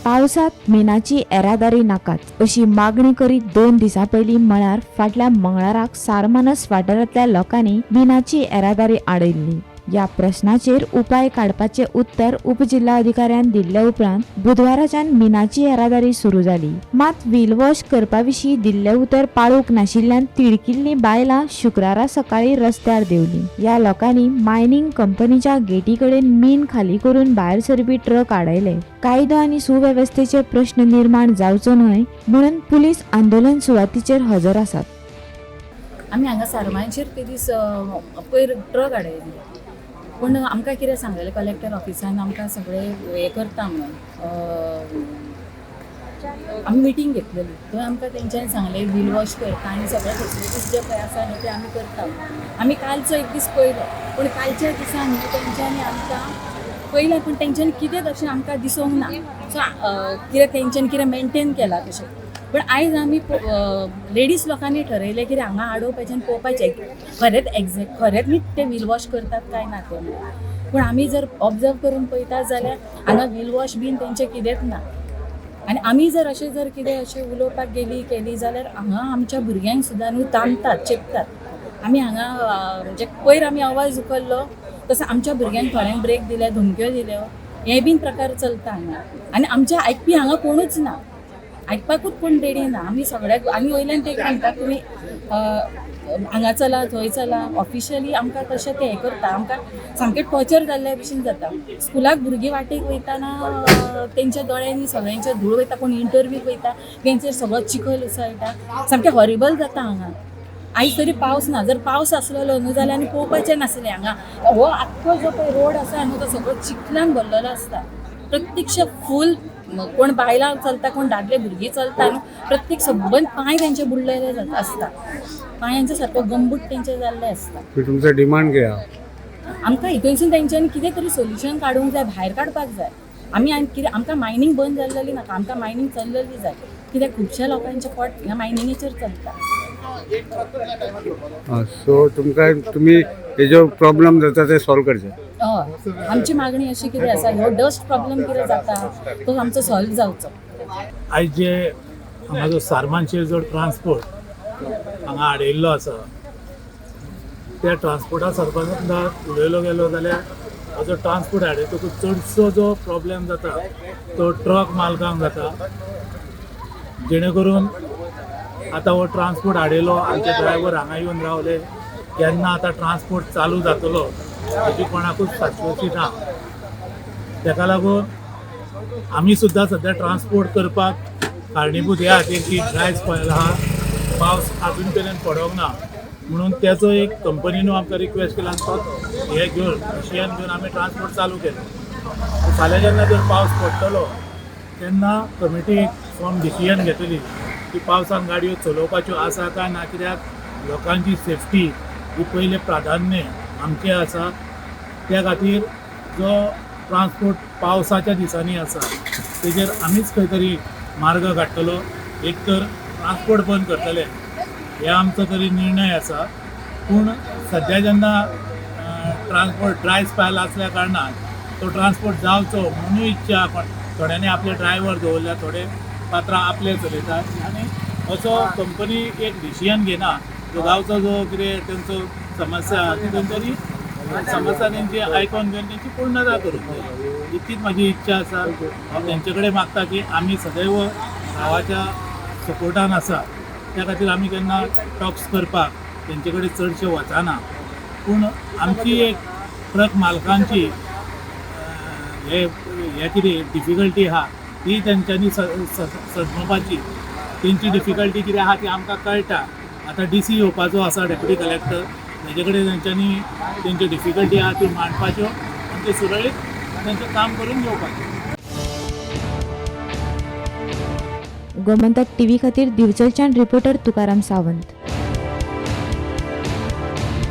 पावसात मिनाची येरादारी नाकाच अशी मागणी करीत 2 दिसां पयलीं म्हळ्यार फाटल्या मंगळाराक सारमानस वाठारांतल्या लोकांनी मिनाची येरादारी आडयल्ली। या प्रश्नाचेर उपाय काडपाचे उत्तर उपजिल्हाधिकाऱ्यान दिल्ले उपरांत बुधवाराच्यान मिनाची येरादारी सुरू जाली। मात व्हील वॉश करपाविशीं दिल्ले उतर पाळूक नाशिल्ल्यान तिडकिल्लीं बायलां शुक्रारा सकाळी रस्त्यार देवलीं। या लोकांनी मायनिंग कंपनीच्या गेटी कडेन मीन खाली करून भायर सरपी ट्रक आडयले। कायदो आनी सुवेवस्थेचे प्रश्न निर्माण जावचो न्हय म्हणून पुलीस आंदोलन सुवातीचेर हजर आसात। आमी हांगा सारमांचेर ते दीस पयर ट्रक आडयल्ली, पूण आमकां कितें सांगलेलें कलेक्टर ऑफिसान आमकां सगळें हें करता म्हणून आमी मिटींग घेतलेली। थंय आमकां तेंच्यांनी सांगलें व्हील वॉश करता आनी सगळे फेसिलिटीज जे पळय आसा न्हू ते आमी करता। आमी कालचो एक दीस पयलो, पूण कालच्या दिसान न्हू तेंच्यांनी आमकां पयलें, पूण तेंच्यांनी कितें तशें आमकां दिसूंक ना। सो कितें तेंच्यांनी कितें मेंटेन केलां तशें, पण आयज आमी लेडीज लोकांनी ठरयलें की हांगा आडोवपाचें आनी पळोवपाचें खरेंच न्ही ते व्हील वॉश करतात काय ना ते। पूण आमी जर ऑब्जर्व करून पळयतात जाल्यार हांगा व्हील वॉश बीन तेंचें कितेंच ना। आनी आमी जर कितें अशें उलोवपाक केली जाल्यार हांगा आमच्या भुरग्यांक सुद्दां न्हू ताणतात, चेपतात। आमी हांगा म्हणजे पयर आमी आवाज उखल्लो तसो आमच्या भुरग्यांक थोड्यांक ब्रेक दिले, धमक्यो दिल्यो, हे बीन प्रकार चलता हांगा। आनी आमच्या आयकपी हांगा कोणूच ना, आयकपाकूच कोण रेडी ना। आमी वयल्यान ते म्हणटा तुमी हांगा चला, थंय चला। ऑफिशियली आमकां तशें ते हें करता, आमकां सामकें टॉर्चर जाल्ल्या भशेन जाता। स्कुलाक भुरगीं वाटेक वयताना तेंच्या दोळ्यांनी सगळ्यांचे धूळ वयता, कोण इंटरव्यूक वयता तेंचेर सगळो चिखल उसळटा, सामकें हॉरिबल जाता हांगा। आयज तरी पावस ना, जर पावस आसलेलो न्हू जाल्यार आमी पळोवपाचें नासलें हांगा। हो आख्खो जो पळय रोड आसा न्हू तो सगळो चिखलान भरलेलो आसता। प्रत्यक्ष फूल कोण बायलां चलता, कोण दादले भुरगीं चलता न्हू, प्रत्येक सबंद पांय तेंचे बुडलेले आसता, पांयांचो सारको गंबूट तेंचे जाल्ले आसता। तुमचो डिमांड कितें आहा? आमकां हितूनसून तेंच्यांनी कितें तरी सोल्युशन काडूंक जाय, भायर काडपाक जाय। आमी कितें आमकां मायनींग बंद जाल्ली नाका, आमकां मायनींग चललेली जाय, कित्याक खुबशे लोकांचे पोट ह्या मायनिंगेचेर चलता। सो तुमी हेजो प्रॉब्लेम जाता ते सॉल्व करचे। हय, आमची मागणी अशी कितें आसा, ह्यो डस्ट प्रॉब्लेम कितें जाता तो आमचो सॉल्व जावचो। आयज जे हांगा जो सारमांचेर जो ट्रान्सपोर्ट हांगा आडयल्लो आसा त्या ट्रान्सपोर्टा संदर्भांत उलयलो गेलो जाल्यार हो जो ट्रान्सपोर्ट आडयतकूच चडसो जो प्रॉब्लेम जाता तो ट्रक मालकांक जाता, जेणे करून आतां हो ट्रान्सपोर्ट आडयलो, आमचे ड्रायव्हर हांगा येवन रावले, केन्ना आतां ट्रान्सपोर्ट चालू जातलो हेजी कोणाकूच शाश्वती ना। ताका लागून आमी सुद्दां सद्या ट्रान्सपोर्ट करपाक कारणीभूत ह्या खातीर की ड्राय स्पेल आहा, पावस आजून मेरेन पडोंक ना, म्हणून त्याचो एक कंपनीनू आमकां रिक्वेस्ट केला तो हे घेवन डिसिजन घेवन आमी ट्रान्सपोर्ट चालू केलें। फाल्यां जेन्ना जर पावस पडटलो तेन्ना कमिटी एक फॉर्म डिसिजन घेतली की पावसान गाडयो चलोवपाच्यो आसा काय ना, कित्याक लोकांची सेफ्टी ही पयलें प्राधान्य आमचें आसा। त्या खातीर जो ट्रान्सपोर्ट पावसाच्या दिसांनी आसा तेजेर आमीच खंय तरी मार्ग काडटलो, एक तर ट्रान्सपोर्ट बंद करतले हे आमचो तरी निर्णय आसा। पूण सद्या जेन्ना ट्रान्सपोर्ट ड्राय स्पेल आसल्या कारणान तो ट्रान्सपोर्ट जावचो म्हणून इच्छा, पण थोड्यांनी आपले ड्रायव्हर दवरल्या, थोडे पात्रां आपले चलयतात आनी असो कंपनी एक डिसिजन घेना जो गांवचो जो कितें तेंचो समस्या आहा ती तेंच्यांनी समस्या तेंची आयकून घेवन तेंची पूर्णता करूंक जाय, इतकीच म्हाजी इच्छा आसा। हांव तेंचे कडेन मागता की आमी सदैव गांवाच्या सपोर्टान आसा, त्या खातीर आमी केन्ना टॉक्स करपाक तेंचे कडेन चडशे वचना। पूण आमची एक ट्रक मालकांची हे कितें डिफिकल्टी आहा ती तेंच्यांनी सजमोवपाची। तेंची डिफिकल्टी कितें आहा ती आमकां कळटा। आतां DC येवपाचो आसा, डेप्युटी कलेक्टर, तेजे कडेन तेंच्यांनी तेंच्यो डिफिकल्टी आहा त्यो मांडपाच्यो आनी ते सुरळीत तेंचें काम करून घेवपाचें। गोमंतक टीव्ही खातीर दिवचलच्यान रिपोर्टर तुकाराम सावंत।